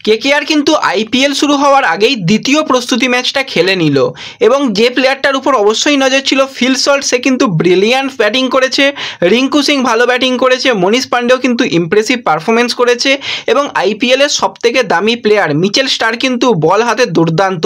KKR কিন্তু IPL শুরু হওয়ার আগেই দ্বিতীয় প্রস্তুতি ম্যাচটা খেলে নিল এবং যে প্লেয়ারটার উপর অবশ্যই নজর ছিল ফিল সল্ট, সে কিন্তু ব্রিলিয়ান্ট ব্যাটিং করেছে, রিঙ্কু সিং ভালো ব্যাটিং করেছে, মনীষ পান্ডেও কিন্তু ইমপ্রেসিভ পারফরমেন্স করেছে এবং আইপিএলের সবথেকে দামি প্লেয়ার মিচেল স্টার কিন্তু বল হাতে দুর্দান্ত,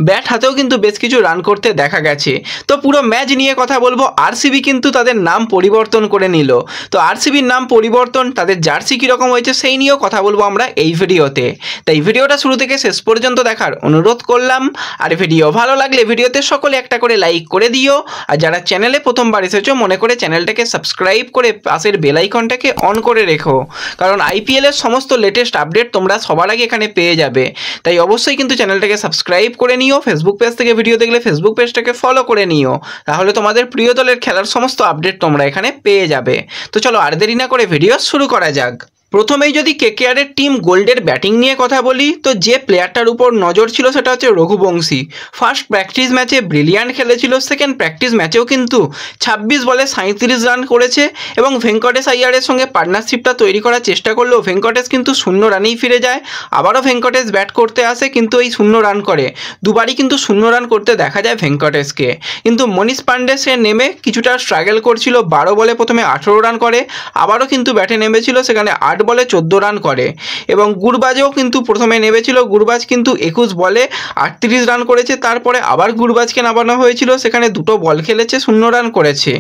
ব্যাট হাতেও কিন্তু বেশ কিছু রান করতে দেখা গেছে। তো পুরো ম্যাচ নিয়ে কথা বলবো। আরসিবি কিন্তু তাদের নাম পরিবর্তন করে নিল, তো আরসিবির নাম পরিবর্তন, তাদের জার্সি কীরকম হয়েছে সেই নিয়েও কথা বলবো আমরা এই ভিডিওতে। তাই ভিডিওটা শুরু থেকে শেষ পর্যন্ত দেখার অনুরোধ করলাম। আর ভিডিও ভালো লাগলে ভিডিওতে সকলে একটা করে লাইক করে দিও, আর যারা চ্যানেলে প্রথমবার এসেছো মনে করে চ্যানেলটাকে সাবস্ক্রাইব করে পাশের বেল আইকনটাকে অন করে রেখো, কারণ আইপিএলের সমস্ত লেটেস্ট আপডেট তোমরা সবার আগে এখানে পেয়ে যাবে। তাই অবশ্যই কিন্তু চ্যানেলটাকে সাবস্ক্রাইব করে নিও, ফেসবুক পেজ থেকে ভিডিও দেখলে ফেসবুক পেজটাকে ফলো করে নিও, তাহলে তোমাদের প্রিয় দলের খেলার সমস্ত আপডেট তোমরা এখানে পেয়ে যাবে। তো চলো আর দেরি না করে ভিডিও শুরু করা যাক। প্রথমেই যদি কেকেআরের টিম গোল্ডের ব্যাটিং নিয়ে কথা বলি, তো যে প্লেয়ারটার উপর নজর ছিল সেটা হচ্ছে রঘুবংশী। ফার্স্ট প্র্যাকটিস ম্যাচে ব্রিলিয়ান্ট খেলেছিল, সেকেন্ড প্র্যাকটিস ম্যাচেও কিন্তু 26 বলে 37 রান করেছে এবং ভেঙ্কটেশ আইয়ারের সঙ্গে পার্টনারশিপটা তৈরি করার চেষ্টা করলেও ভেঙ্কটেশ কিন্তু 0 রানেই ফিরে যায়। আবারও ভেঙ্কটেশ ব্যাট করতে আসে কিন্তু এই 0 রান করে, দুবারই কিন্তু 0 রান করতে দেখা যায় ভেঙ্কটেশকে। কিন্তু মনীষ পান্ডে সে নেমে কিছুটা স্ট্রাগল করছিল, 12 বলে প্রথমে 18 রান করে, আবারও কিন্তু ব্যাটে নেমেছিল, সেখানে 8 বলে 14 রান করে এবং গুরবাজও কিন্তু প্রথমে নেমেছিল, গুরবাজ কিন্তু 21 বলে 38 রান করেছে, তারপরে আবার গুরবাজকে নামানো হয়েছিল, সেখানে 2 বল খেলেছে, 0 রান করেছে।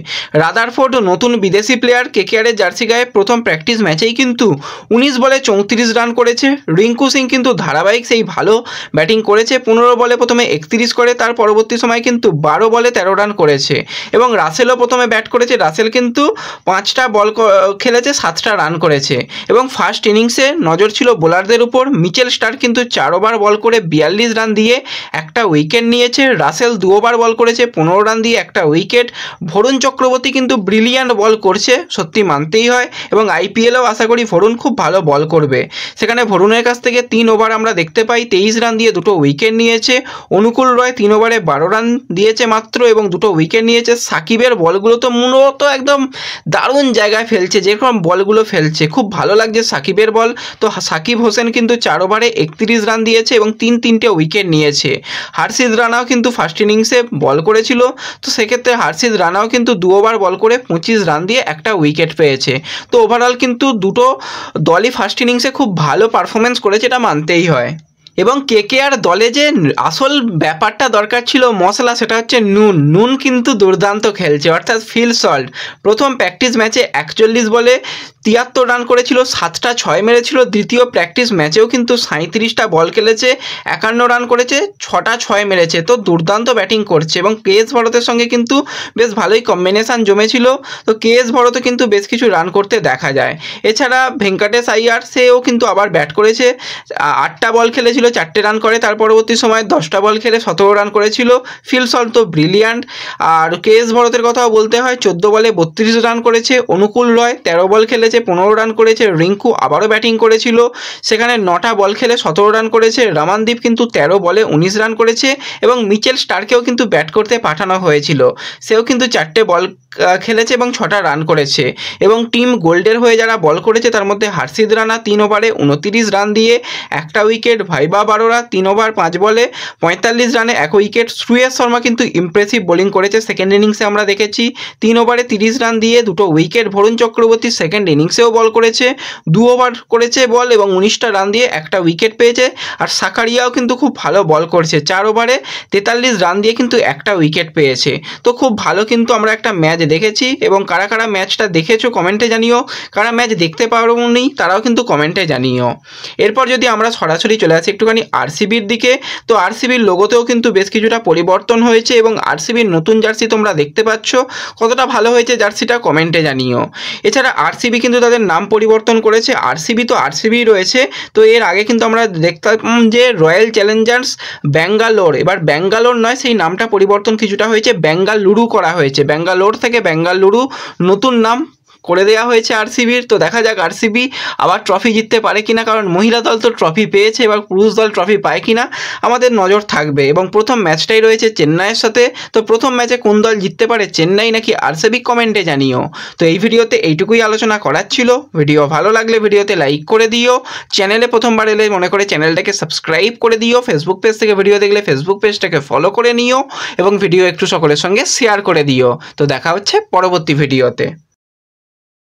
রাদারফোর্ড নতুন বিদেশি প্লেয়ার, কেকেআরের জার্সি গায়ে প্রথম প্র্যাকটিস ম্যাচেই কিন্তু 19 বলে 34 রান করেছে। রিঙ্কু সিং কিন্তু ধারাবাহিক সেই ভালো ব্যাটিং করেছে, 15 বলে প্রথমে 31 করে, তার পরবর্তী সময় কিন্তু 12 বলে 13 রান করেছে এবং রাসেলও প্রথমে ব্যাট করেছে, রাসেল কিন্তু 5টা বল খেলেছে, 7টা রান করেছে। এবং ফার্স্ট ইনিংসে নজর ছিল বোলারদের উপর, মিচেল স্টার কিন্তু 4 ওভার বল করে 42 রান দিয়ে একটা উইকেট নিয়েছে, রাসেল 2 ওভার বল করেছে 15 রান দিয়ে একটা উইকেট, বরুণ চক্রবর্তী কিন্তু ব্রিলিয়ান্ট বল করছে, সত্যি মানতেই হয়, এবং আইপিএলেও আশা করি বরুণ খুব ভালো বল করবে। সেখানে বরুণের কাছ থেকে 3 ওভার আমরা দেখতে পাই, 23 রান দিয়ে 2 উইকেট নিয়েছে। অনুকূল রয় 3 ওভারে 12 রান দিয়েছে মাত্র এবং 2 উইকেট নিয়েছে। সাকিবের বলগুলো তো মূলত একদম দারুণ জায়গায় ফেলছে, যেরকম বলগুলো ফেলছে খুব ভালো লাগছে সাকিবের বল। তো সাকিব হোসেন কিন্তু 4 ওভারে 31 রান দিয়েছে এবং 3-3টে উইকেট নিয়েছে। হার্ষিদ রানাও কিন্তু ফার্স্ট ইনিংসে বল করেছিল, তো সেক্ষেত্রে হার্ষিদ রানাও কিন্তু 2 ওভার বল করে 25 রান দিয়ে একটা উইকেট পেয়েছে। তো ওভারঅল কিন্তু দুটো দলই ফার্স্ট ইনিংসে খুব ভালো পারফরমেন্স করেছে, এটা মানতেই হয়। এবং কেকেআর দলে যে আসল ব্যাপারটা দরকার ছিল মশলা, সেটা হচ্ছে নুন কিন্তু দুর্দান্ত খেলছে, অর্থাৎ ফিল সল্ট। প্রথম প্র্যাকটিস ম্যাচে 41 বলে 73 রান করেছিল, 7টা 6 মেরেছিল। দ্বিতীয় প্র্যাকটিস ম্যাচেও কিন্তু 37টা বল খেলেছে, 51 রান করেছে, 6টা 6 মেরেছে। তো দুর্দান্ত ব্যাটিং করছে এবং কেএস ভরতের সঙ্গে কিন্তু বেশ ভালোই কম্বিনেশান জমেছিল, তো কেএস ভরতও কিন্তু বেশ কিছু রান করতে দেখা যায়। এছাড়া ভেঙ্কটেশ আইয়ার সেও কিন্তু আবার ব্যাট করেছে, 8টা বল খেলেছিল, 4টে রান করে, তার পরবর্তী সময় 10টা বল খেলে 17 রান করেছিল। ফিল সল্ট তো ব্রিলিয়ান্ট। আর কেএস ভরতের কথাও বলতে হয়, 14 বলে 32 রান করেছে। অনুকূল রয় 13 বল খেলেছে, 15 রান করেছে। রিঙ্কু আবারও ব্যাটিং করেছিল, সেখানে 9টা বল খেলে 17 রান করেছে। রমানদীপ কিন্তু 13 বলে 19 রান করেছে এবং মিচেল স্টারকেও কিন্তু ব্যাট করতে পাঠানো হয়েছিল, সেও কিন্তু 4টে বল খেলেছে এবং 6টা রান করেছে। এবং টিম গোল্ডের হয়ে যারা বল করেছে তার মধ্যে হার্ষিদ রানা 3 ওভারে 29 রান দিয়ে একটা উইকেট, ভাইবা বারোরা 3 ওভার 5 বলে 45 রানে 1 উইকেট। শ্রেয়স শর্মা কিন্তু ইমপ্রেসিভ বোলিং করেছে, সেকেন্ড ইনিংসে আমরা দেখেছি 3 ওভারে 30 রান দিয়ে 2 উইকেট। বরুণ চক্রবর্তী সেকেন্ড ইনিংসেও বল করেছে, 2 ওভার করেছে বল এবং 19টা রান দিয়ে একটা উইকেট পেয়েছে। আর সাকারিয়াও কিন্তু খুব ভালো বল করছে, 4 ওভারে 43 রান দিয়ে কিন্তু একটা উইকেট পেয়েছে। তো খুব ভালো কিন্তু আমরা একটা ম্যাচ দেখেছি এবং কারা কারা ম্যাচটা দেখেছো কমেন্টে জানিও, কারা ম্যাচ দেখতে পারোনি তারাও কিন্তু কমেন্টে জানিও। এরপর যদি আমরা সরাসরি চলে আসি একটুখানি আরসিবির দিকে, তো আরসিবির লোগোতেও কিন্তু বেশ কিছুটা পরিবর্তন হয়েছে এবং আরসিবির নতুন জার্সি তোমরা দেখতে পাচ্ছ, কতটা ভালো হয়েছে জার্সিটা কমেন্টে জানিও। এছাড়া আরসিবি কিন্তু তাদের নাম পরিবর্তন করেছে, আরসিবি তো আরসিবি রয়েছে, তো এর আগে কিন্তু আমরা দেখতাম যে রয়্যাল চ্যালেঞ্জার্স ব্যাঙ্গালোর, এবার ব্যাঙ্গালোর নয়, সেই নামটা পরিবর্তন কিছুটা হয়েছে, বেঙ্গালুরু করা হয়েছে, ব্যাঙ্গালোর থেকে বেঙ্গালুরু নতুন নাম করে দেওয়া হয়েছে আরসিবির। তো দেখা যাক আরসিবি আবার ট্রফি জিততে পারে কিনা, কারণ মহিলা দল তো ট্রফি পেয়েছে, এবার পুরুষ দল ট্রফি পায় কিনা আমাদের নজর থাকবে। এবং প্রথম ম্যাচটাই রয়েছে চেন্নাইয়ের সাথে। তো প্রথম ম্যাচে কোন দল জিততে পারে, চেন্নাই নাকি আরসিবি, কমেন্টে জানিও। তো এই ভিডিওতে এইটুকুই আলোচনা করার ছিল। ভিডিও ভালো লাগলে ভিডিওতে লাইক করে দিও, চ্যানেলে প্রথমবার এলে মনে করে চ্যানেলটাকে সাবস্ক্রাইব করে দিও, ফেসবুক পেজ থেকে ভিডিও দেখলে ফেসবুক পেজটাকে ফলো করে নিও এবং ভিডিও একটু সকলের সঙ্গে শেয়ার করে দিও। তো দেখা হচ্ছে পরবর্তী ভিডিওতে।